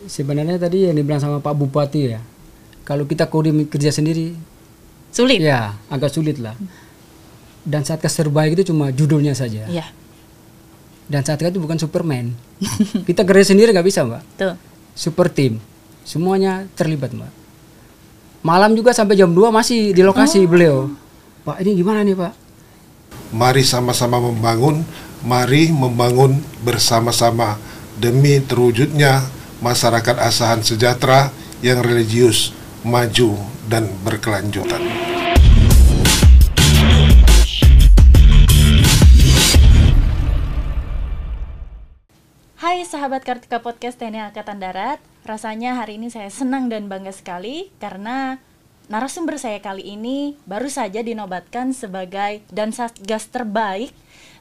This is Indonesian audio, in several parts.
Sebenarnya tadi yang dibilang sama Pak Bupati ya, kalau kita kodim kerja sendiri, Sulit. ya agak sulit lah. Dan Satgas terbaik itu cuma judulnya saja. Iya. Dan Satgas itu bukan Superman. Kita kerja sendiri nggak bisa, Mbak. Tuh. Super tim, semuanya terlibat, Mbak. Malam juga sampai jam 2 masih di lokasi beliau. Pak, ini gimana nih, Pak? Mari sama-sama membangun, mari membangun bersama-sama demi terwujudnya masyarakat Asahan sejahtera yang religius, maju, dan berkelanjutan. Hai sahabat Kartika Podcast TNI Angkatan Darat, rasanya hari ini saya senang dan bangga sekali karena narasumber saya kali ini baru saja dinobatkan sebagai Dansatgas terbaik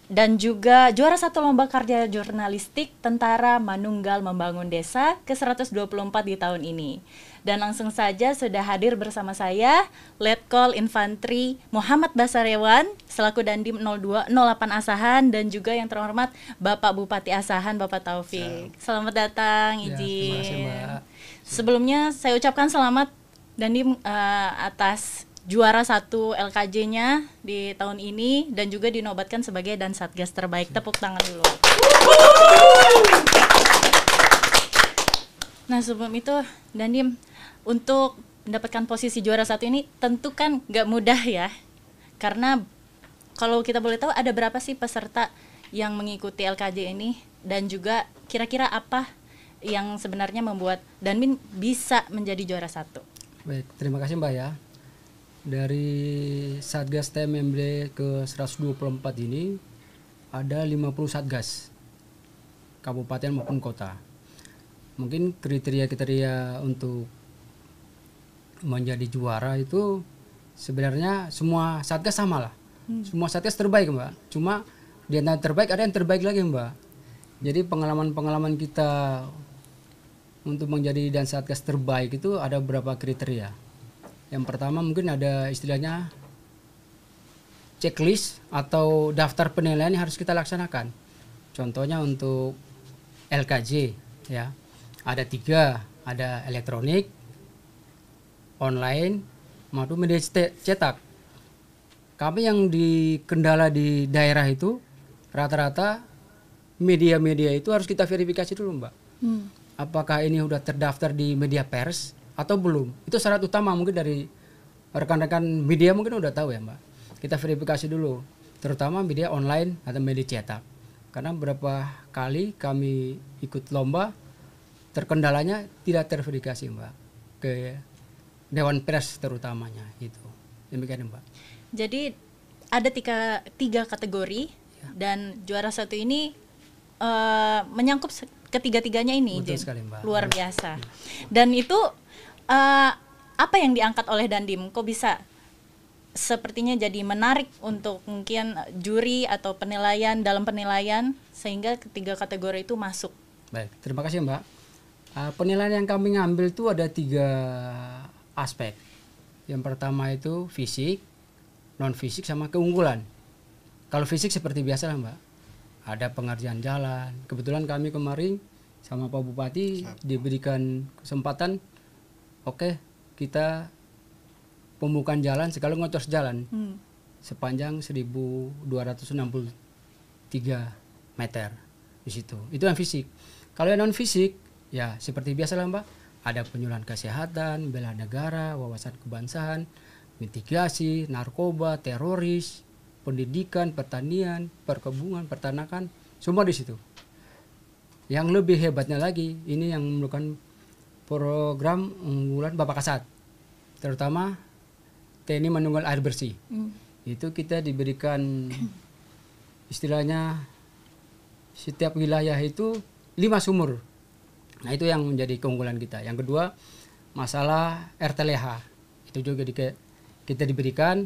dan juga juara 1 lomba karya jurnalistik Tentara Manunggal Membangun Desa ke-124 di tahun ini. Dan langsung saja sudah hadir bersama saya Letkol Infantri Muhammad Basarewan selaku Dandim 0208 Asahan dan juga yang terhormat Bapak Bupati Asahan Bapak Taufik. Selamat datang, izin. Terima kasih, Mbak. Sebelumnya saya ucapkan selamat Dandim atas juara 1 LKJ-nya di tahun ini dan juga dinobatkan sebagai Dansatgas terbaik. Tepuk tangan dulu. Nah sebelum itu Dandim, untuk mendapatkan posisi juara 1 ini tentu kan gak mudah ya. Karena kalau kita boleh tahu ada berapa sih peserta yang mengikuti LKJ ini dan juga kira-kira apa yang sebenarnya membuat Dandim bisa menjadi juara 1? Baik, terima kasih, Mbak ya. Dari Satgas TMMD ke-124 ini ada 50 Satgas kabupaten maupun kota. Mungkin kriteria untuk menjadi juara itu sebenarnya semua Satgas sama lah. Semua Satgas terbaik, Mbak. Cuma di antara terbaik ada yang terbaik lagi, Mbak. Jadi pengalaman kita untuk menjadi Dansatgas terbaik itu ada beberapa kriteria. Yang pertama mungkin ada istilahnya checklist atau daftar penilaian yang harus kita laksanakan. Contohnya untuk LKJ ya, ada 3, ada elektronik, online, maupun media cetak. Kami yang kendala di daerah itu rata-rata media-media itu harus kita verifikasi dulu, Mbak. Apakah ini sudah terdaftar di media pers atau belum? Itu syarat utama mungkin dari rekan-rekan media mungkin udah tahu ya, Mbak. Kita verifikasi dulu, terutama media online atau media cetak. Karena beberapa kali kami ikut lomba terkendalanya tidak terverifikasi, Mbak, ke Dewan Pers terutamanya itu. Demikian, Mbak. Jadi ada tiga kategori ya. Dan juara 1 ini menyangkut ketiga-tiganya ini. Betul sekali, Mbak. Luar biasa. Dan itu apa yang diangkat oleh Dandim? Kok bisa sepertinya jadi menarik untuk mungkin juri atau dalam penilaian sehingga ketiga kategori itu masuk? Baik, terima kasih, Mbak. Penilaian yang kami ngambil itu ada 3 aspek. Yang pertama itu fisik, non fisik sama keunggulan. Kalau fisik seperti biasa lah, Mbak. Ada pengerjaan jalan. Kebetulan kami kemarin sama Pak Bupati diberikan kesempatan, oke, kita pembukaan jalan sekali ngocos jalan sepanjang 1263 meter di situ. Itu yang fisik. Kalau yang non fisik ya seperti biasa lah, Mbak. Ada penyuluhan kesehatan, bela negara, wawasan kebangsaan, mitigasi, narkoba, teroris, pendidikan, pertanian, perkebunan, peternakan, semua di situ. Yang lebih hebatnya lagi, ini yang merupakan program unggulan Bapak Kasat, terutama TNI Manunggal Air Bersih. Itu kita diberikan istilahnya setiap wilayah itu 5 sumur. Nah itu yang menjadi keunggulan kita. Yang kedua masalah RTLH, itu juga kita diberikan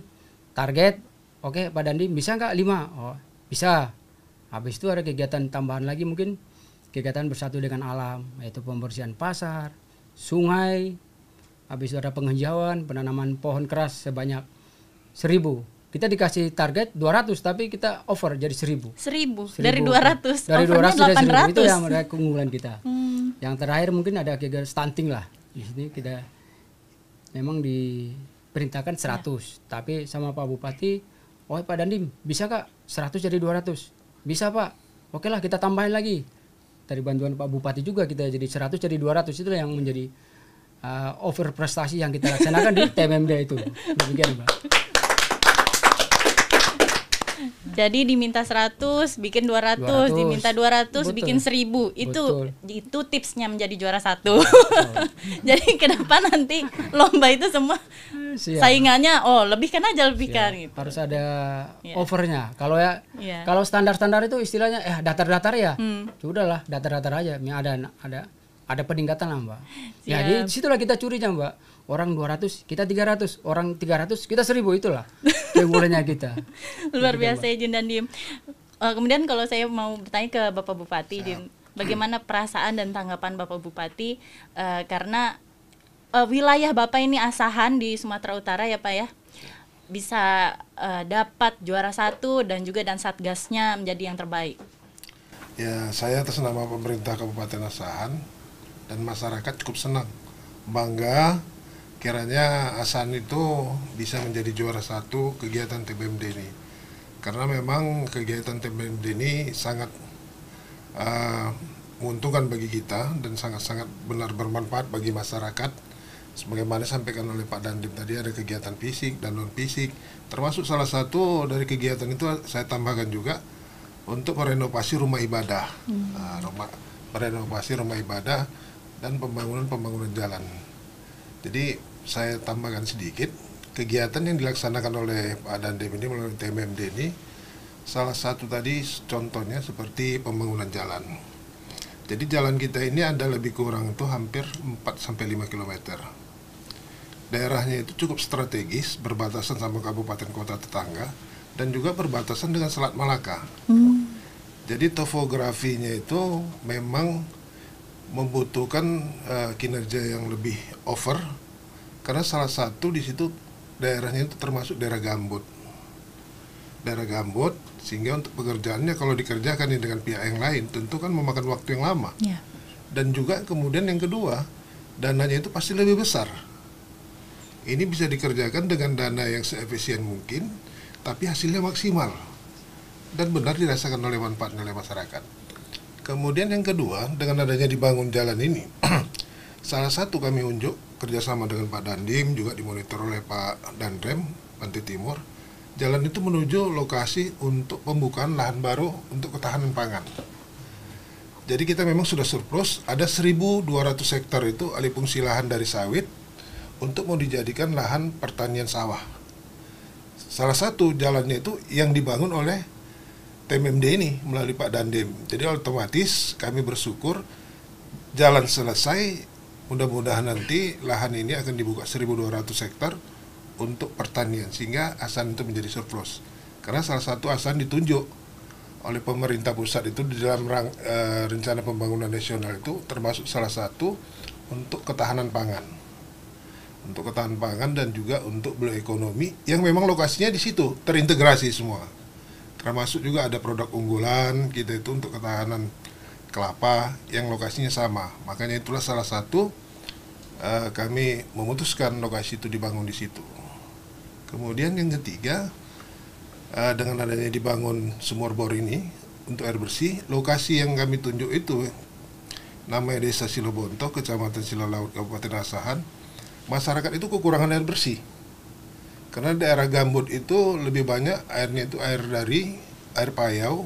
target. Oke, Pak Dandim bisa nggak 5? Oh bisa. Habis itu ada kegiatan tambahan lagi, mungkin kegiatan bersatu dengan alam, yaitu pembersihan pasar, sungai. Habis itu ada penghijauan, penanaman pohon keras sebanyak 1000 Kita dikasih target 200 tapi kita over jadi 1000. 1000 dari 200. Dari Overnya 200 dari 1000 itu 800. yang mereka keunggulan kita. Yang terakhir mungkin ada kegiatan stunting lah. Di sini kita memang diperintahkan 100, tapi sama Pak Bupati, "Oh, Pak Dandim, bisa Kak 100 jadi 200?" "Bisa, Pak." "Oke lah, kita tambahin lagi." Dari bantuan Pak Bupati juga kita jadi 100 jadi 200. Itulah yang menjadi over prestasi yang kita laksanakan di TMMD itu. Demikian, Pak. Jadi diminta 100, bikin 200, diminta 200, Betul. bikin 1000. Betul. Itu tipsnya menjadi juara 1. Jadi ke depan nanti lomba itu semua Siap. saingannya lebihkan aja lebihkan Siap. gitu. Harus ada Iya. overnya. Iya. Kalau standar-standar itu istilahnya datar-datar ya. Sudahlah, datar-datar aja. Ada peningkatan lah, Mbak. Ya, Siap. di situlah kita curinya, Mbak. Orang 200, kita 300. Orang 300, kita 1000. Itulah keunggulannya kita. Luar biasa ya Jin dan Dim. Kemudian kalau saya mau bertanya ke Bapak Bupati, Dim, bagaimana perasaan dan tanggapan Bapak Bupati karena wilayah Bapak ini Asahan di Sumatera Utara ya Pak ya, bisa dapat juara 1 dan juga dan satgasnya menjadi yang terbaik. Ya, saya atas nama pemerintah Kabupaten Asahan dan masyarakat cukup senang, bangga kiranya Asahan itu bisa menjadi juara 1 kegiatan TBMD ini. Karena memang kegiatan TBMD ini sangat menguntungkan bagi kita dan sangat-sangat benar bermanfaat bagi masyarakat. Sebagaimana disampaikan oleh Pak Dandim tadi, ada kegiatan fisik dan non fisik. Termasuk salah satu dari kegiatan itu saya tambahkan juga untuk merenovasi rumah ibadah, merenovasi rumah ibadah dan pembangunan jalan. Jadi saya tambahkan sedikit, kegiatan yang dilaksanakan oleh Pak Dandim ini melalui TMMD ini, salah satu tadi contohnya seperti pembangunan jalan. Jadi jalan kita ini ada lebih kurang itu hampir 4-5 km. Daerahnya itu cukup strategis, berbatasan sama kabupaten kota tetangga dan juga berbatasan dengan Selat Malaka. Jadi topografinya itu memang membutuhkan kinerja yang lebih over, karena salah satu di situ daerahnya itu termasuk daerah gambut, sehingga untuk pekerjaannya kalau dikerjakan dengan pihak yang lain tentu kan memakan waktu yang lama. Dan juga kemudian yang kedua, dananya itu pasti lebih besar. Ini bisa dikerjakan dengan dana yang seefisien mungkin, tapi hasilnya maksimal dan benar dirasakan oleh manfaatnya oleh masyarakat. Kemudian yang kedua, dengan adanya dibangun jalan ini, salah satu kami unjuk kerjasama dengan Pak Dandim, juga dimonitor oleh Pak Dandrem, Pantai Timur, jalan itu menuju lokasi untuk pembukaan lahan baru untuk ketahanan pangan. Jadi kita memang sudah surplus, ada 1.200 hektar itu alih fungsi lahan dari sawit untuk mau dijadikan lahan pertanian sawah. Salah satu jalannya itu yang dibangun oleh TMMD ini melalui Pak Dandim. Jadi otomatis kami bersyukur jalan selesai, mudah-mudahan nanti lahan ini akan dibuka 1.200 hektar untuk pertanian sehingga Asahan itu menjadi surplus. Karena salah satu Asahan ditunjuk oleh pemerintah pusat itu di dalam rencana pembangunan nasional itu termasuk salah satu untuk ketahanan pangan. Untuk ketahanan pangan dan juga untuk bioekonomi yang memang lokasinya di situ terintegrasi semua. Termasuk juga ada produk unggulan kita itu untuk ketahanan kelapa yang lokasinya sama. Makanya itulah salah satu kami memutuskan lokasi itu dibangun di situ. Kemudian yang ketiga, dengan adanya dibangun sumur bor ini untuk air bersih, lokasi yang kami tunjuk itu namanya Desa Silobonto, Kecamatan Silalaut, Kabupaten Asahan. Masyarakat itu kekurangan air bersih. Karena daerah gambut itu lebih banyak airnya itu air dari air payau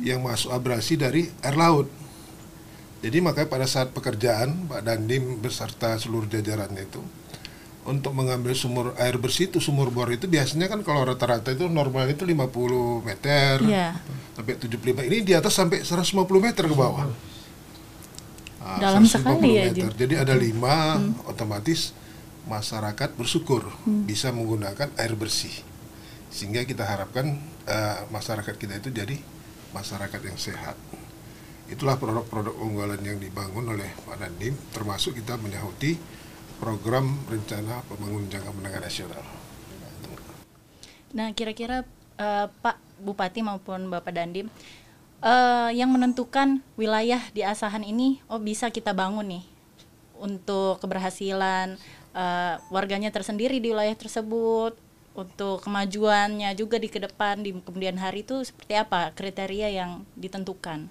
yang masuk abrasi dari air laut. Jadi makanya pada saat pekerjaan Pak Dandim beserta seluruh jajarannya itu untuk mengambil sumur air bersih itu, sumur bor itu biasanya kan kalau rata-rata itu normalnya itu 50 meter sampai 75, ini di atas sampai 150 meter ke bawah. Dalam sekali ya, meter. Jadi ada 5 otomatis masyarakat bersyukur bisa menggunakan air bersih, sehingga kita harapkan masyarakat kita itu jadi masyarakat yang sehat. Itulah produk-produk unggulan yang dibangun oleh Pak Dandim, termasuk kita menyahuti program rencana pembangunan jangka menengah nasional. Nah, kira-kira Pak Bupati maupun Bapak Dandim, yang menentukan wilayah di Asahan ini, bisa kita bangun nih untuk keberhasilan warganya tersendiri di wilayah tersebut, untuk kemajuannya juga di kedepan di kemudian hari itu seperti apa kriteria yang ditentukan?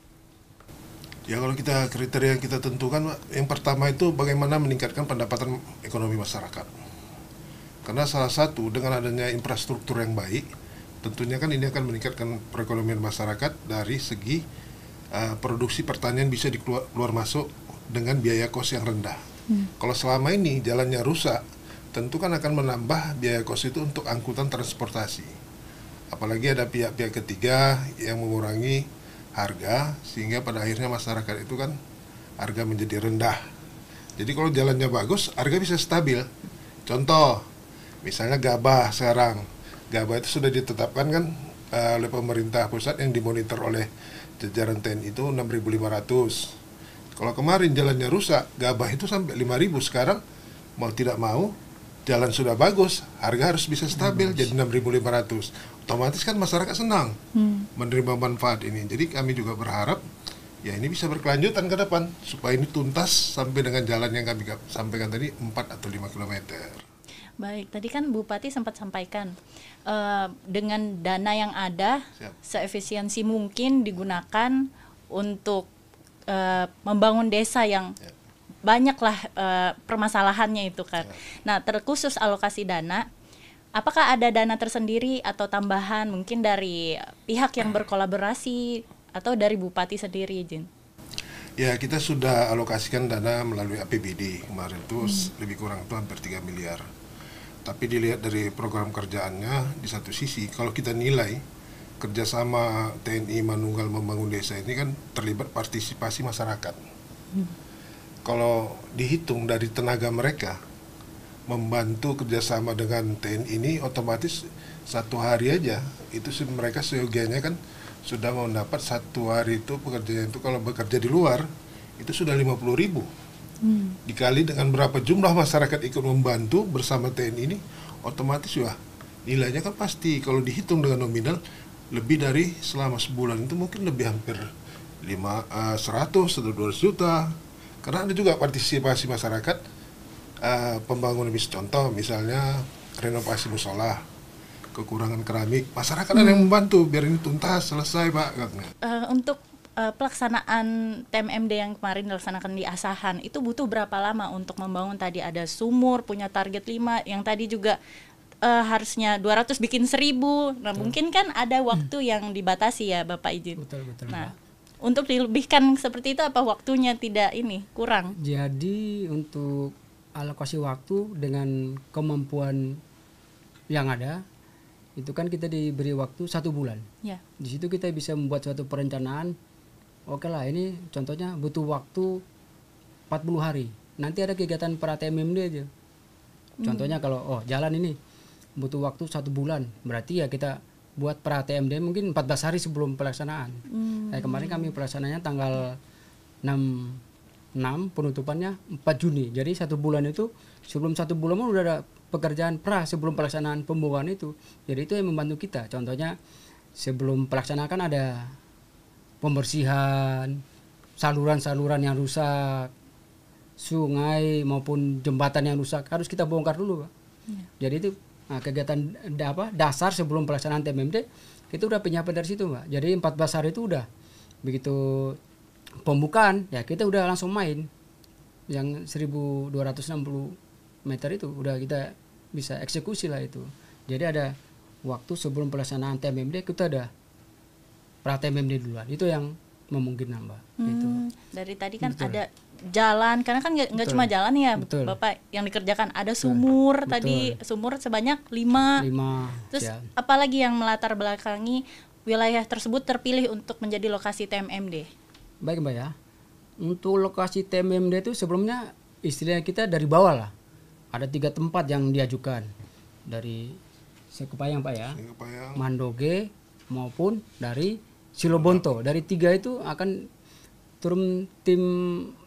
Ya kalau kriteria yang kita tentukan, yang pertama itu bagaimana meningkatkan pendapatan ekonomi masyarakat. Karena salah satu dengan adanya infrastruktur yang baik, tentunya kan ini akan meningkatkan perekonomian masyarakat dari segi produksi pertanian bisa keluar masuk dengan biaya kos yang rendah. Kalau selama ini jalannya rusak, tentu kan akan menambah biaya kos itu untuk angkutan transportasi. Apalagi ada pihak-pihak ketiga yang mengurangi harga, sehingga pada akhirnya masyarakat itu kan harga menjadi rendah. Jadi kalau jalannya bagus, harga bisa stabil. Contoh, misalnya gabah sekarang. Gabah itu sudah ditetapkan kan oleh pemerintah pusat yang dimonitor oleh jajaran TNI itu 6.500. Kalau kemarin jalannya rusak, gabah itu sampai 5.000. Sekarang mau tidak mau, jalan sudah bagus, harga harus bisa stabil jadi 6.500. Otomatis kan masyarakat senang menerima manfaat ini. Jadi kami juga berharap ya ini bisa berkelanjutan ke depan supaya ini tuntas sampai dengan jalan yang kami sampaikan tadi 4 atau 5 kilometer. Baik, tadi kan Bupati sempat sampaikan dengan dana yang ada seefisiensi mungkin digunakan untuk membangun desa yang banyaklah permasalahannya itu kan. Nah, terkhusus alokasi dana, apakah ada dana tersendiri atau tambahan mungkin dari pihak yang berkolaborasi atau dari Bupati sendiri, Jin? Ya, kita sudah alokasikan dana melalui APBD kemarin itu lebih kurang itu hampir 3 miliar. Tapi dilihat dari program kerjaannya, di satu sisi kalau kita nilai kerjasama TNI Manunggal membangun desa ini kan terlibat partisipasi masyarakat. Kalau dihitung dari tenaga mereka membantu kerjasama dengan TNI ini, otomatis satu hari aja itu mereka seyogianya kan sudah mendapat satu hari itu pekerjaan itu kalau bekerja di luar itu sudah 50.000. Dikali dengan berapa jumlah masyarakat ikut membantu bersama TNI ini, otomatis ya nilainya kan pasti kalau dihitung dengan nominal lebih dari selama sebulan itu mungkin lebih hampir 100 atau 200 juta. Karena ada juga partisipasi masyarakat pembangunan, contoh misalnya renovasi musola, kekurangan keramik, masyarakat ada yang membantu biar ini tuntas selesai, Pak. Untuk pelaksanaan TMMD yang kemarin dilaksanakan di Asahan itu butuh berapa lama untuk membangun? Tadi ada sumur punya target 5, yang tadi juga harusnya 200 bikin 1.000. Nah, mungkin kan ada waktu yang dibatasi ya, Bapak izin. Betul. Nah, untuk dilebihkan seperti itu apa waktunya tidak kurang? Jadi untuk alokasi waktu dengan kemampuan yang ada itu kan kita diberi waktu 1 bulan. Ya. Di situ kita bisa membuat suatu perencanaan. Oke lah, ini contohnya butuh waktu 40 hari. Nanti ada kegiatan per TMMD aja. Contohnya kalau jalan ini butuh waktu 1 bulan, berarti ya kita buat per TMMD mungkin 14 hari sebelum pelaksanaan. Kemarin kami pelaksanaannya tanggal 6 penutupannya 4 Juni. Jadi 1 bulan itu sebelum 1 bulan udah ada pekerjaan pra sebelum pelaksanaan pembuangan itu. Jadi itu yang membantu kita. Contohnya sebelum pelaksanaan ada pembersihan saluran-saluran yang rusak, sungai maupun jembatan yang rusak harus kita bongkar dulu, Pak. Jadi itu kegiatan dasar sebelum pelaksanaan TMMD itu udah penyiapan dari situ, Pak. Jadi 14 hari itu udah begitu pembukaan ya kita udah langsung main yang 1.260 meter itu udah kita bisa eksekusi lah itu. Jadi ada waktu sebelum pelaksanaan TMMD kita ada pra TMMD duluan. Itu yang memungkinkan, Mbak. Itu. Dari tadi kan ada jalan, karena kan nggak cuma jalan ya, Bapak, yang dikerjakan ada sumur. Tadi sumur sebanyak 5. Terus apalagi yang melatar belakangi wilayah tersebut terpilih untuk menjadi lokasi TMMD? Baik, Mbak ya. Untuk lokasi TMMD itu sebelumnya istilahnya kita dari bawah lah. Ada 3 tempat yang diajukan dari Sekupayang, Pak ya, Mandoge maupun dari Silobonto. Dari 3 itu akan turun tim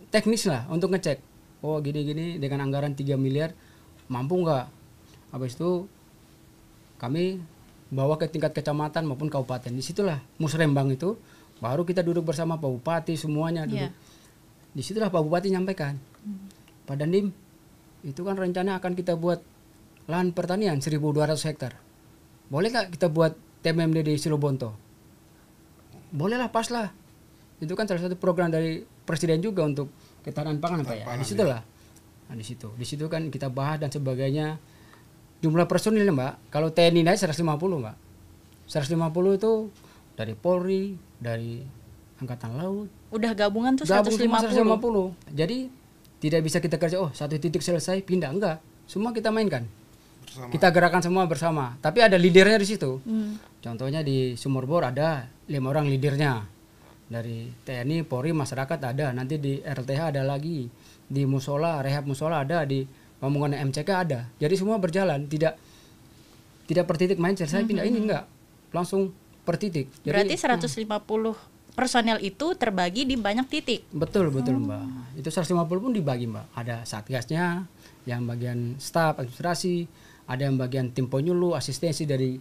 teknis lah untuk ngecek. Oh gini-gini dengan anggaran 3 miliar mampu nggak? Habis itu kami bawa ke tingkat kecamatan maupun kabupaten. Disitulah musrembang itu baru kita duduk bersama Pak Bupati semuanya duduk. Disitulah Pak Bupati nyampaikan, Pak Dandim, itu kan rencana akan kita buat lahan pertanian 1.200 hektar. Boleh nggak kita buat TMMD di Silobonto? Bolehlah, pas lah. Itu kan salah satu program dari Presiden juga untuk ketahanan pangan, Pak ya. Disitulah. Nah, di situ kan kita bahas dan sebagainya. Jumlah personilnya, Mbak, kalau TNI naik 150, Mbak. 150 itu dari Polri, dari Angkatan Laut. Udah gabungan tuh Gabung 150. 150. Jadi tidak bisa kita kerja, satu titik selesai, pindah. Enggak. Semua kita mainkan. Bersama. Kita gerakan semua bersama. Tapi ada leadernya di situ. Contohnya di Sumurbor ada 5 orang leadernya. Dari TNI, Polri, masyarakat ada. Nanti di RLTH ada lagi. Di musola, rehab musola ada. Di Pamungan MCK ada. Jadi semua berjalan. Tidak per titik main selesai pindah. Ini enggak. Langsung per titik. Jadi, berarti 150 personel itu terbagi di banyak titik. Betul Mbak. Itu 150 pun dibagi, Mbak. Ada satgasnya, yang bagian staf administrasi, ada yang bagian tim penyuluh, asistensi dari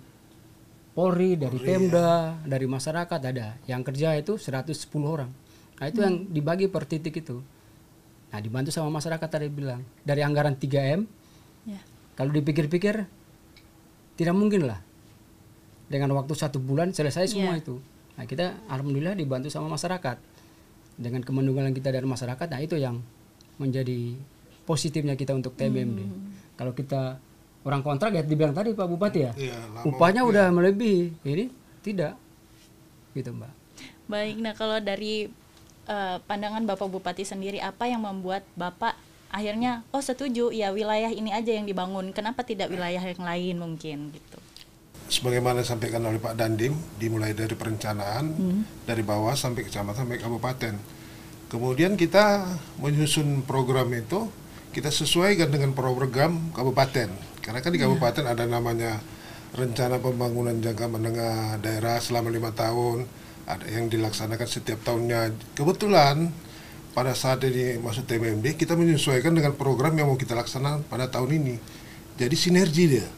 Polri, dari Pemda, dari masyarakat ada. Yang kerja itu 110 orang. Nah, itu yang dibagi per titik itu. Nah, dibantu sama masyarakat tadi bilang. Dari anggaran 3M, kalau dipikir-pikir tidak mungkin lah. Dengan waktu 1 bulan selesai semua itu. Nah, kita alhamdulillah dibantu sama masyarakat. Dengan kemendungan kita dari masyarakat, nah itu yang menjadi positifnya kita untuk TMMD. Kalau kita orang kontrak ya dibilang tadi Pak Bupati ya, upahnya udah melebihi. Ini tidak, gitu Mbak. Baik, nah kalau dari pandangan Bapak Bupati sendiri, apa yang membuat Bapak akhirnya setuju ya wilayah ini aja yang dibangun, kenapa tidak wilayah yang lain mungkin gitu? Sebagaimana disampaikan oleh Pak Dandim, dimulai dari perencanaan, dari bawah sampai kecamatan sampai kabupaten. Kemudian kita menyusun program itu, kita sesuaikan dengan program kabupaten. Karena kan di kabupaten ada namanya rencana pembangunan jangka menengah daerah selama 5 tahun, ada yang dilaksanakan setiap tahunnya. Kebetulan pada saat ini masuk TMMD, kita menyesuaikan dengan program yang mau kita laksanakan pada tahun ini. Jadi sinergi dia,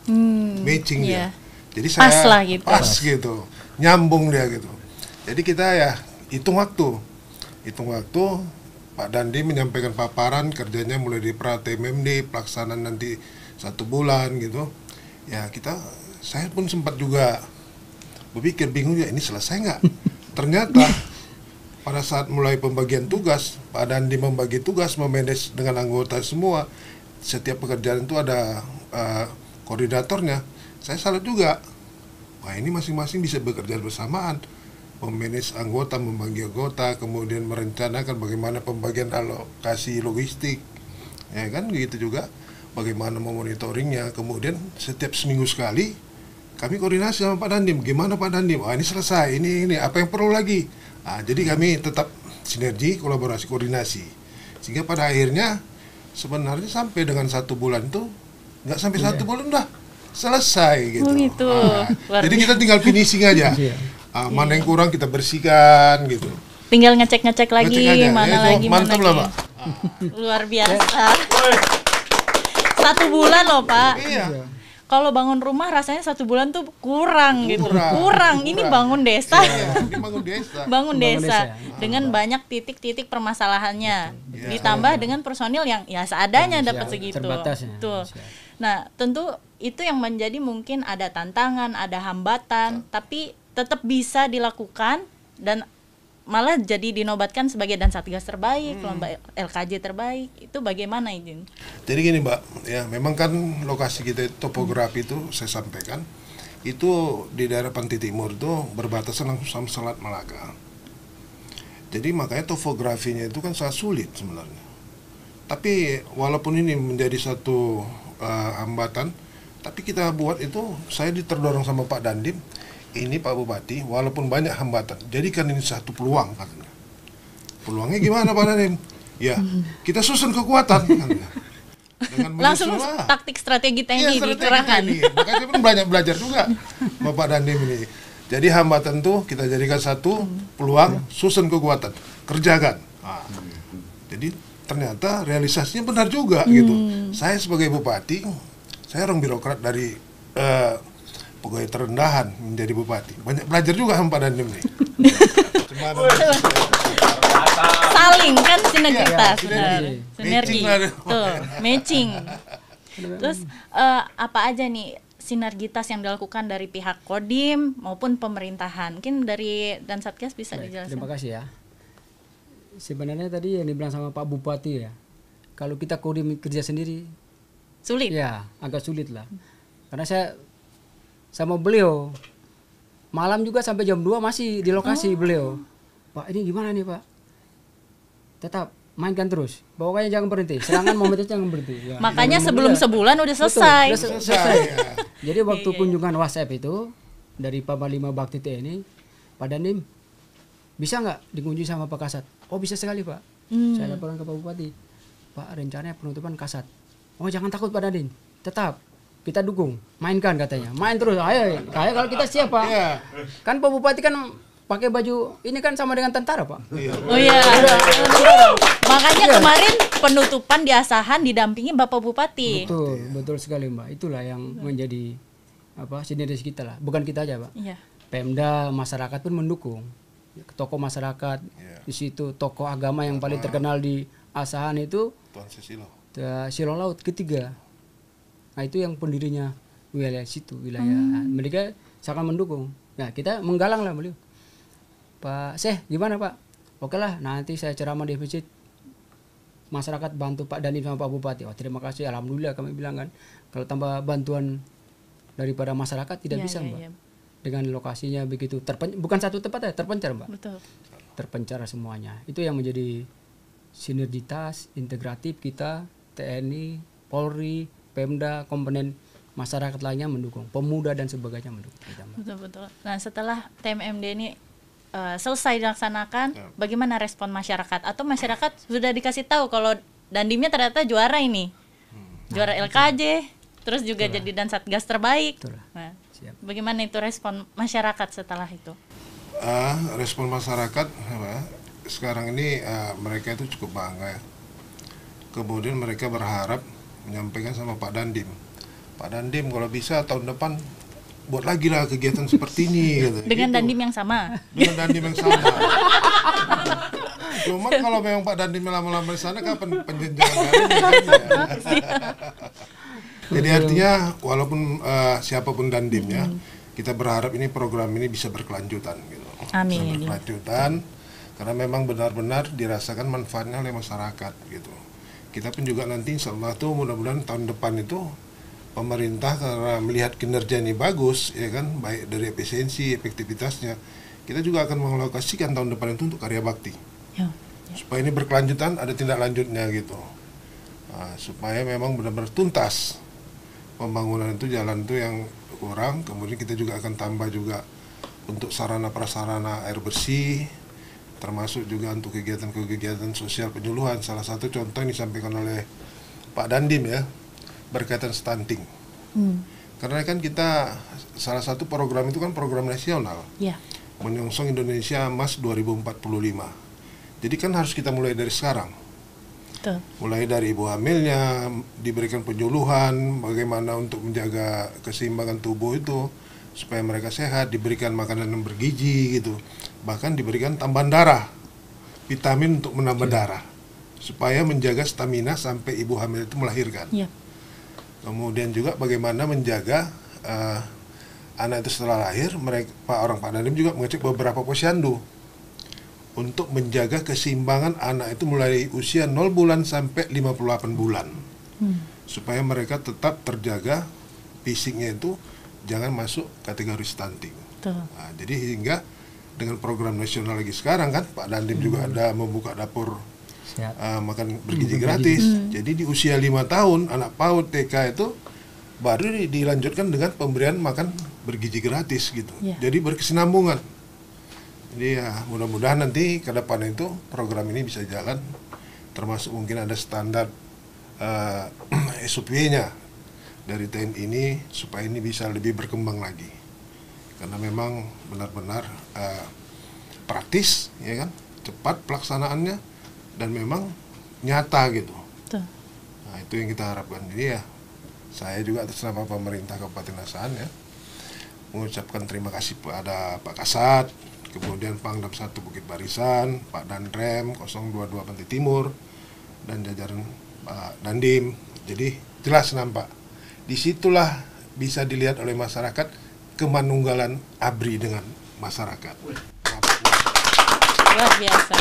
matching dia. Jadi pas saya lah gitu. Pas gitu, nyambung dia gitu. Jadi kita ya hitung waktu, Pak Dandi menyampaikan paparan kerjanya mulai di pra-TMMD, pelaksanaan nanti 1 bulan gitu. Ya saya pun sempat juga berpikir bingung ya ini selesai nggak? Ternyata pada saat mulai pembagian tugas, Pak Dandi membagi tugas, memanage dengan anggota semua. Setiap pekerjaan itu ada koordinatornya. Saya salut juga. Wah, ini masing-masing bisa bekerja bersamaan, memanage anggota, membagi anggota, kemudian merencanakan bagaimana pembagian alokasi logistik, ya kan, begitu juga bagaimana memonitoringnya. Kemudian setiap seminggu sekali kami koordinasi sama Pak Dandim. Gimana Pak Dandim? Wah, ini selesai, ini apa yang perlu lagi? Nah, jadi kami tetap sinergi, kolaborasi, koordinasi, sehingga pada akhirnya sebenarnya sampai dengan 1 bulan itu nggak sampai 1 bulan dah selesai gitu. Gitu. Jadi kita tinggal finishing aja. Mana yang kurang kita bersihkan gitu. Tinggal ngecek lagi mana lagi. Mantap lah Pak. Luar biasa. 1 bulan loh Pak. Iya. Kalau bangun rumah rasanya 1 bulan tuh kurang gitu. Kurang. Ini bangun desa. Ini bangun desa. Dengan banyak titik-titik permasalahannya. Ditambah dengan personil yang ya seadanya dapat segitu. Terbatasnya. Tuh. Nah, tentu itu yang menjadi mungkin ada tantangan, ada hambatan, tapi tetap bisa dilakukan dan malah jadi dinobatkan sebagai dan satgas terbaik, lomba LKJ terbaik. Itu bagaimana izin? Jadi gini Mbak, ya memang kan lokasi kita topografi itu saya sampaikan itu di daerah Pantai Timur itu berbatasan langsung sama Selat Malaka. Jadi makanya topografinya itu kan sangat sulit sebenarnya. Tapi walaupun ini menjadi satu hambatan, tapi kita buat itu, saya diterdorong sama Pak Dandim, ini Pak Bupati, walaupun banyak hambatan, jadikan ini satu peluang katanya. Peluangnya gimana Pak Dandim? Ya, kita susun kekuatan katanya. Langsung taktik strategi TNI dikerahkan. Makanya saya pun banyak belajar juga Bapak Dandim ini. Jadi hambatan tuh kita jadikan satu peluang, susun kekuatan, kerjakan. Nah, jadi ternyata realisasinya benar juga gitu. Saya sebagai bupati, saya orang birokrat dari pegawai terendahan menjadi bupati. Banyak belajar juga sama Pak Dandim nih. Saling kan sinergitas, Ya, benar. Sinergi. Matching lah. Tuh, matching. Terus apa aja nih sinergitas yang dilakukan dari pihak Kodim maupun pemerintahan? Mungkin dari Dan Satgas bisa dijelaskan. Terima kasih ya. Sebenarnya tadi yang dibilang sama Pak Bupati ya, kalau kita Kodim kerja sendiri Sulit. ya agak sulit lah. Karena saya sama beliau malam juga sampai jam 2 masih di lokasi beliau. Pak ini gimana nih Pak? Tetap mainkan terus. Pokoknya jangan berhenti. Serangan momennya jangan berhenti. Ya. Makanya sebelum sebulan udah selesai. Betul, udah selesai. Jadi waktu kunjungan WhatsApp itu dari Panglima Bakti TNI, Pak Dandim bisa nggak dikunjungi sama Pak Kasat? Oh bisa sekali Pak. Saya laporan ke Pak Bupati. Pak rencananya penutupan Kasat. Oh jangan takut Pak Dandim. Tetap kita dukung. Mainkan katanya. Main terus. Ayo. Kayak kalau kita siap Pak. Iya. Kan Pak Bupati kan pakai baju ini kan sama dengan tentara Pak. Oh iya. Makanya kemarin penutupan di Asahan didampingi Bapak Bupati. Betul sekali Mbak. Itulah yang menjadi sinergi kita lah. Bukan kita aja Pak. Iya. Pemda, masyarakat pun mendukung. Tokoh masyarakat di situ, tokoh agama yang paling terkenal di Asahan itu Tuan Susilo. Silo Laut ketiga. Nah itu yang pendirinya wilayah situ, wilayah mereka sangat mendukung. Nah kita menggalang lah beliau. Pak Syekh gimana Pak? Oke lah nanti saya ceramah di masjid, masyarakat bantu Pak Dandim sama Pak Bupati. Oh terima kasih, alhamdulillah kami bilang kan. Kalau tambah bantuan daripada masyarakat tidak bisa Mbak. Dengan lokasinya begitu bukan satu tempat ya, terpencar Mbak. Betul. Terpencar semuanya. Itu yang menjadi sinergitas integratif kita, TNI, Polri, Pemda, komponen masyarakat lainnya mendukung, pemuda dan sebagainya mendukung kita, Mbak. Betul. Nah setelah TMMD ini selesai dilaksanakan, bagaimana respon masyarakat? Atau masyarakat sudah dikasih tahu kalau Dandimnya ternyata juara ini, juara LKJ, terus juga jadi Dan Satgas terbaik. Nah, bagaimana itu respon masyarakat setelah itu? Respon masyarakat sekarang ini mereka itu cukup bangga ya. Kemudian mereka berharap menyampaikan sama Pak Dandim, Pak Dandim kalau bisa tahun depan buat lagi lah kegiatan seperti ini gitu. Dengan Dandim yang sama. Dengan Dandim yang sama. Cuma kalau memang Pak Dandim lama-lama di sana kapan penjenjangan Jadi artinya walaupun siapapun Dandimnya, kita berharap ini program ini bisa berkelanjutan gitu. Amin. Bisa berkelanjutan karena memang benar-benar dirasakan manfaatnya oleh masyarakat gitu. Kita pun juga nanti insya Allah tuh mudah-mudahan tahun depan itu pemerintah karena melihat kinerja ini bagus ya kan, baik dari efisiensi, efektivitasnya, kita juga akan mengalokasikan tahun depan itu untuk karya bakti. Supaya ini berkelanjutan, ada tindak lanjutnya gitu. Nah, supaya memang benar-benar tuntas pembangunan itu, jalan itu yang kurang, kemudian kita juga akan tambah juga untuk sarana prasarana air bersih, termasuk juga untuk kegiatan-kegiatan sosial penyuluhan. Salah satu contoh yang disampaikan oleh Pak Dandim ya, berkaitan stunting. Karena kan kita salah satu program itu kan program nasional, menyongsong Indonesia Emas 2045. Jadi kan harus kita mulai dari sekarang. Mulai dari ibu hamilnya, diberikan penyuluhan bagaimana untuk menjaga keseimbangan tubuh itu supaya mereka sehat, diberikan makanan yang bergizi gitu, bahkan diberikan tambahan darah, vitamin untuk menambah darah supaya menjaga stamina sampai ibu hamil itu melahirkan. Kemudian juga bagaimana menjaga anak itu setelah lahir, Pak Dandim juga mengecek beberapa posyandu untuk menjaga keseimbangan anak itu mulai usia 0 bulan sampai 58 bulan. Supaya mereka tetap terjaga fisiknya itu jangan masuk kategori stunting. Nah, jadi hingga dengan program nasional lagi sekarang kan Pak Dandim juga ada membuka dapur makan bergizi gratis. Jadi di usia 5 tahun anak PAUD TK itu baru dilanjutkan dengan pemberian makan bergizi gratis gitu. Jadi berkesinambungan. Jadi ya mudah-mudahan nanti ke depan itu program ini bisa jalan, termasuk mungkin ada standar SOP-nya dari TNI ini supaya ini bisa lebih berkembang lagi. Karena memang benar-benar praktis ya kan, cepat pelaksanaannya dan memang nyata gitu. Nah, itu yang kita harapkan. Jadi ya saya juga atas nama pemerintah Kabupaten Asahan ya mengucapkan terima kasih pada Pak Kasat, kemudian Pangdam 1 Bukit Barisan, Pak Danrem 022 Pantai Timur, dan jajaran Pak Dandim. Jadi jelas nampak. Disitulah bisa dilihat oleh masyarakat kemanunggalan ABRI dengan masyarakat. Luar biasa.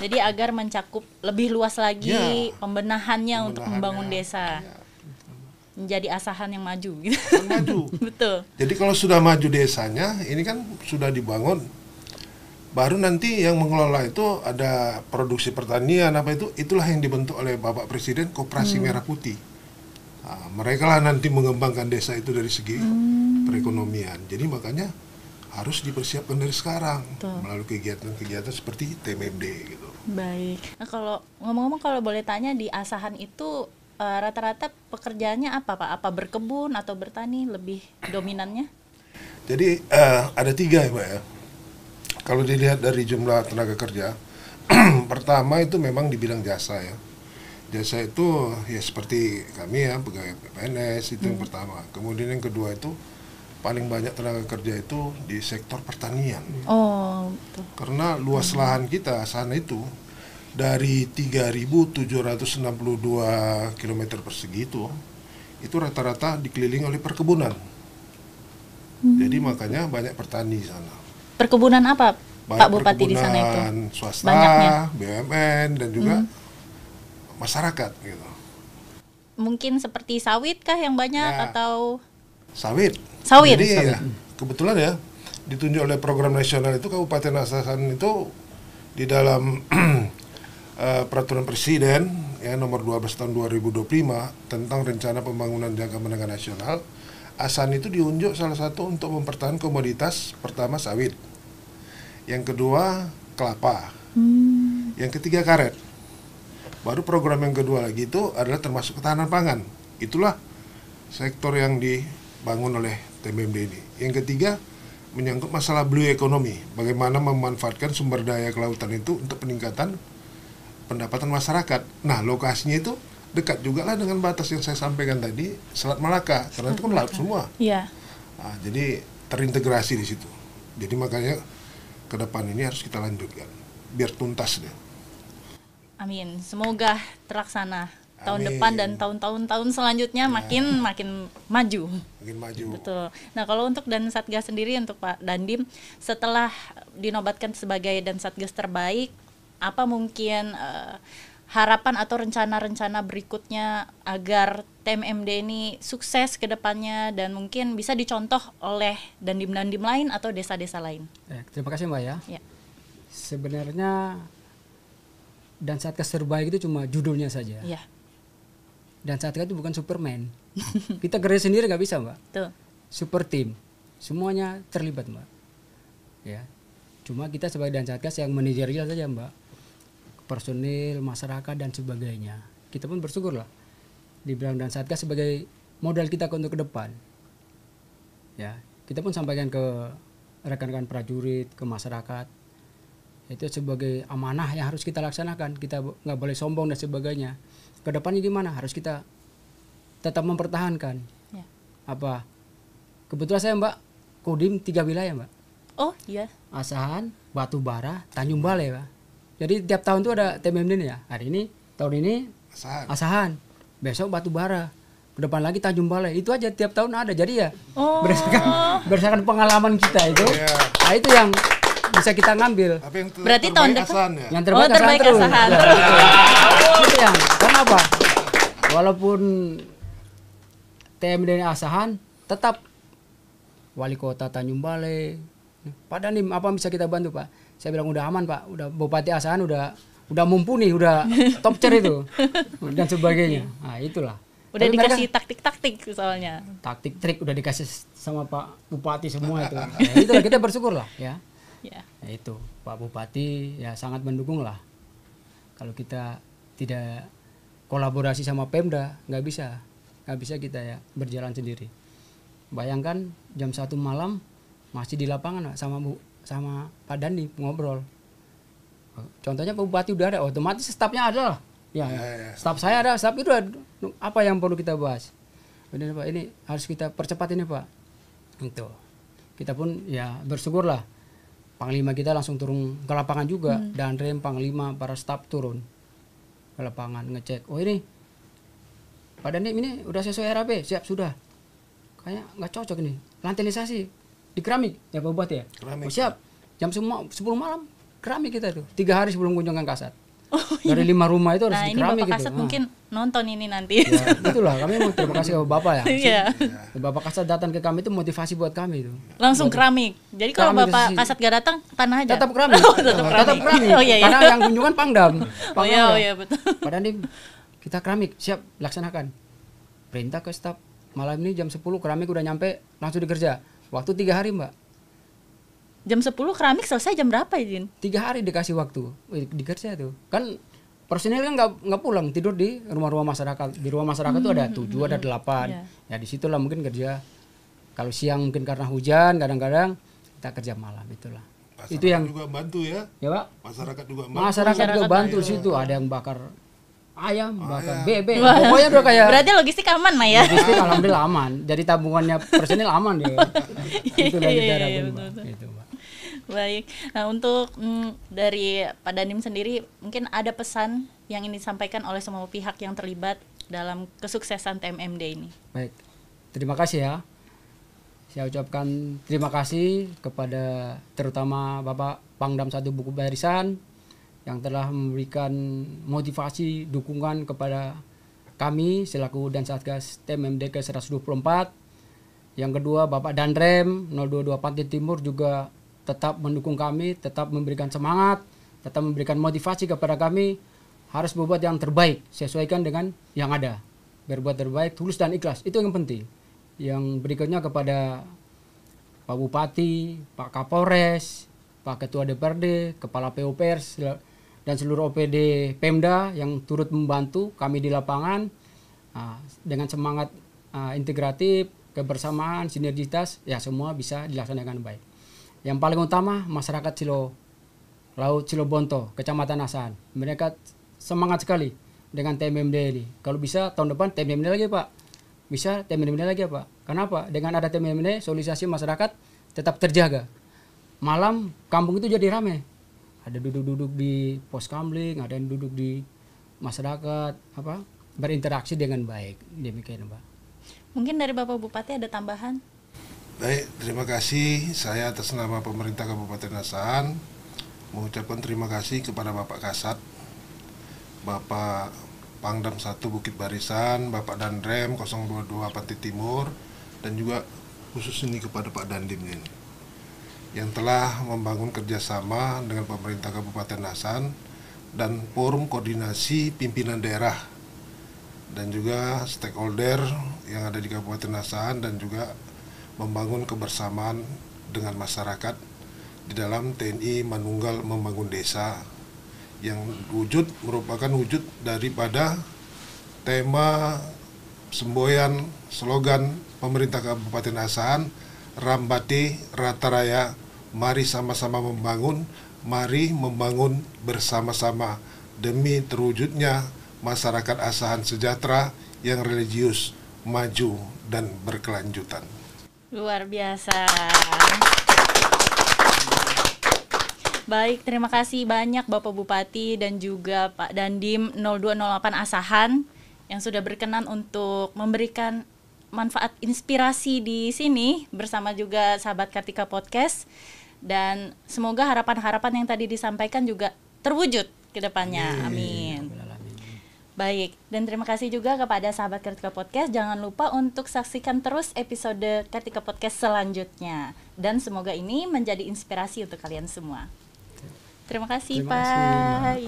Jadi agar mencakup lebih luas lagi pembenahannya untuk membangun desa. Menjadi asahan yang maju gitu. Maju. Betul. Jadi kalau sudah maju desanya, ini kan sudah dibangun. Baru nanti yang mengelola itu ada produksi pertanian itulah yang dibentuk oleh Bapak Presiden Koperasi Merah Putih. Nah, mereka lah nanti mengembangkan desa itu dari segi perekonomian. Jadi makanya harus dipersiapkan dari sekarang melalui kegiatan-kegiatan seperti TMMD gitu. Baik. Nah, kalau ngomong-ngomong, kalau boleh tanya, di asahan itu rata-rata pekerjaannya apa Pak? Apa berkebun atau bertani lebih dominannya? Jadi ada 3 ya Pak ya. Kalau dilihat dari jumlah tenaga kerja, pertama itu memang di bidang jasa ya. Jasa itu ya seperti kami ya, pegawai PNS itu yang pertama. Kemudian yang kedua itu paling banyak tenaga kerja itu di sektor pertanian. Oh, betul. Karena luas lahan kita sana itu dari 3.762 km persegi itu rata-rata dikelilingi oleh perkebunan. Jadi makanya banyak petani sana. Perkebunan apa Banyak Pak Bupati di sana itu? Perkebunan swasta, Banyaknya. BUMN dan juga masyarakat gitu. Mungkin seperti sawit kah yang banyak atau Sawit. Sawit. Jadi ya, kebetulan ya ditunjuk oleh program nasional itu Kabupaten Asahan itu di dalam peraturan Presiden ya nomor 12 tahun 2025 tentang rencana pembangunan jangka menengah nasional. Asahan itu diunjuk salah satu untuk mempertahankan komoditas, pertama sawit, yang kedua kelapa, yang ketiga karet. Baru program yang kedua lagi itu adalah termasuk ketahanan pangan. Itulah sektor yang dibangun oleh TMMD ini. Yang ketiga menyangkut masalah blue economy, bagaimana memanfaatkan sumber daya kelautan itu untuk peningkatan pendapatan masyarakat. Nah, lokasinya itu dekat juga lah dengan batas yang saya sampaikan tadi, Selat Malaka, karena itu kan laut semua. Iya. Nah, jadi terintegrasi di situ. Jadi makanya ke depan ini harus kita lanjutkan biar tuntas deh. Amin. Semoga terlaksana tahun Amin. depan dan tahun-tahun selanjutnya makin maju. Makin maju. Betul. Nah, kalau untuk Dan Satgas sendiri, untuk Pak Dandim, setelah dinobatkan sebagai Dan Satgas terbaik, apa mungkin harapan atau rencana-rencana berikutnya agar TMMD ini sukses ke depannya dan mungkin bisa dicontoh oleh dandim-dandim lain atau desa-desa lain? Terima kasih Mbak ya. Ya. Sebenarnya Dan Satgas terbaik itu cuma judulnya saja. Ya. Dan Satgas itu bukan Superman. Kita kerja sendiri nggak bisa Mbak. Tuh. Super team, semuanya terlibat Mbak. Ya, cuma kita sebagai Dan Satgas yang manajerial saja Mbak. Personil, masyarakat dan sebagainya. Kita pun bersyukur lah dibilang Dan Satgas sebagai modal kita untuk ke depan. Ya, kita pun sampaikan ke rekan-rekan prajurit, ke masyarakat. Itu sebagai amanah yang harus kita laksanakan. Kita nggak boleh sombong dan sebagainya. Ke depannya gimana? Harus kita tetap mempertahankan. Ya. Apa? Kebetulan saya Mbak Kodim 3 wilayah Mbak. Oh iya. Asahan, Batubara, Tanjung Balai Pak. Jadi tiap tahun tuh ada TMMD nih ya. Hari ini, tahun ini Asahan, besok Batubara, ke depan lagi Tanjung Balai. Itu aja tiap tahun ada. Jadi ya berdasarkan pengalaman kita itu, nah itu yang bisa kita ngambil. Berarti tahun depan ya? Yang terbaik Asahan. Itu yang kenapa? Walaupun TMMD Asahan, tetap wali kota Tanjung Balai, Pak Dandim, apa bisa kita bantu Pak? Saya bilang udah aman Pak, udah Bupati Asahan udah mumpuni, udah top tier itu dan sebagainya. Nah itulah. Udah tapi dikasih taktik-taktik soalnya. Taktik trik udah dikasih sama Pak Bupati semua itu. Nah, itulah kita bersyukur lah ya. Ya. Nah, itu Pak Bupati ya sangat mendukung lah. Kalau kita tidak kolaborasi sama Pemda nggak bisa kita ya berjalan sendiri. Bayangkan jam 1 malam masih di lapangan sama Pak Dandi ngobrol. Contohnya Pak Bupati udah ada, otomatis stafnya ada lah. Ya. Staf saya ada, staf itu ada. Apa yang perlu kita bahas? Ini Pak, ini harus kita percepat ini Pak. Itu. Kita pun ya bersyukurlah. Panglima kita langsung turun ke lapangan juga, dan rem panglima para staf turun ke lapangan ngecek. Oh ini Pak Dandim ini udah sesuai RAP, siap sudah. Kayaknya nggak cocok ini. Lantenisasi di keramik ya Pak Bupati ya. Keramik. Oh, siap. Jam 10 malam keramik kita tuh. 3 hari sebelum kunjungan Kasat. Dari 5 rumah itu harus Nah di ini keramik Bapak gitu. Kasat mungkin nonton ini nanti. Ya, itulah kami mau terima kasih ke Bapak ya. Iya. Bapak Kasat datang ke kami itu motivasi buat kami itu. Langsung keramik. Jadi kalau Keramik Bapak ke sisi. Kasat gak datang, tanah aja. Tetap keramik. Oh, tetap keramik. Oh iya iya. Karena yang kunjungan Pangdam. Oh iya, oh iya betul. Pak Dandim, kita keramik, siap laksanakan. Perintah ke staf, malam ini jam 10 keramik udah nyampe, langsung dikerja. Waktu 3 hari Mbak. Jam 10 keramik selesai jam berapa Izin? 3 hari dikasih waktu, dikerja tuh. Kan personil kan nggak pulang, tidur di rumah-rumah masyarakat. Di rumah masyarakat tuh ada 7, ada 8. Iya. Ya disitulah mungkin kerja. Kalau siang mungkin karena hujan, kadang-kadang kita kerja malam, itulah. Masyarakat Itu yang juga bantu ya. ya Pak. Masyarakat juga bantu. Masyarakat juga bantu iya. di situ, ada yang bakar ayam, bakar bebek. Pokoknya udah kayak Berarti logistik aman lah ya. logistik alhamdulillah aman. Jadi tabungannya personil aman dia. Itu dari Iya, daerah iya, Mbak. betul. Itu, Mbak. Baik. Nah, untuk dari Pak Dandim sendiri mungkin ada pesan yang ingin disampaikan oleh semua pihak yang terlibat dalam kesuksesan TMMD ini. Baik. Terima kasih ya. Saya ucapkan terima kasih kepada terutama Bapak Pangdam 1 Bukit Barisan yang telah memberikan motivasi, dukungan kepada kami selaku dan Satgas TMMD ke 124. Yang kedua Bapak Danrem 022 Pantai Timur juga tetap mendukung kami, tetap memberikan semangat, tetap memberikan motivasi kepada kami harus berbuat yang terbaik, sesuaikan dengan yang ada. Berbuat terbaik, tulus dan ikhlas, itu yang penting. Yang berikutnya kepada Pak Bupati, Pak Kapolres, Pak Ketua DPRD, Kepala PUPR, dan seluruh OPD Pemda yang turut membantu kami di lapangan dengan semangat integratif, kebersamaan, sinergitas, ya semua bisa dilaksanakan baik. Yang paling utama masyarakat Laut Cilobonto, Kecamatan Asahan. Mereka semangat sekali dengan TMMD ini. Kalau bisa tahun depan TMMD lagi Pak. Bisa TMMD lagi Pak. Kenapa? Dengan ada TMMD, sosialisasi masyarakat tetap terjaga. Malam kampung itu jadi ramai. Ada duduk-duduk di pos kamling, ada yang duduk di masyarakat, berinteraksi dengan baik. Demikian Pak. Mungkin dari Bapak Bupati ada tambahan? Baik, terima kasih. Saya atas nama pemerintah Kabupaten Asahan mengucapkan terima kasih kepada Bapak Kasat, Bapak Pangdam 1 Bukit Barisan, Bapak Danrem 022 Pantai Timur, dan juga khusus ini kepada Pak Dandim ini yang telah membangun kerjasama dengan pemerintah Kabupaten Asahan dan forum koordinasi pimpinan daerah dan juga stakeholder yang ada di Kabupaten Asahan, dan juga membangun kebersamaan dengan masyarakat di dalam TNI Manunggal Membangun Desa, yang merupakan wujud daripada tema semboyan slogan pemerintah Kabupaten Asahan, Rambate Rataraya, mari sama-sama membangun, mari membangun bersama-sama demi terwujudnya masyarakat Asahan sejahtera yang religius, maju, dan berkelanjutan. Luar biasa. Baik, terima kasih banyak Bapak Bupati dan juga Pak Dandim 0208 Asahan yang sudah berkenan untuk memberikan manfaat inspirasi di sini bersama juga sahabat Kartika Podcast, dan semoga harapan-harapan yang tadi disampaikan juga terwujud ke depannya. Amin. Baik, dan terima kasih juga kepada sahabat Kartika Podcast. Jangan lupa untuk saksikan terus episode Kartika Podcast selanjutnya. Dan semoga ini menjadi inspirasi untuk kalian semua. Terima kasih, Pak.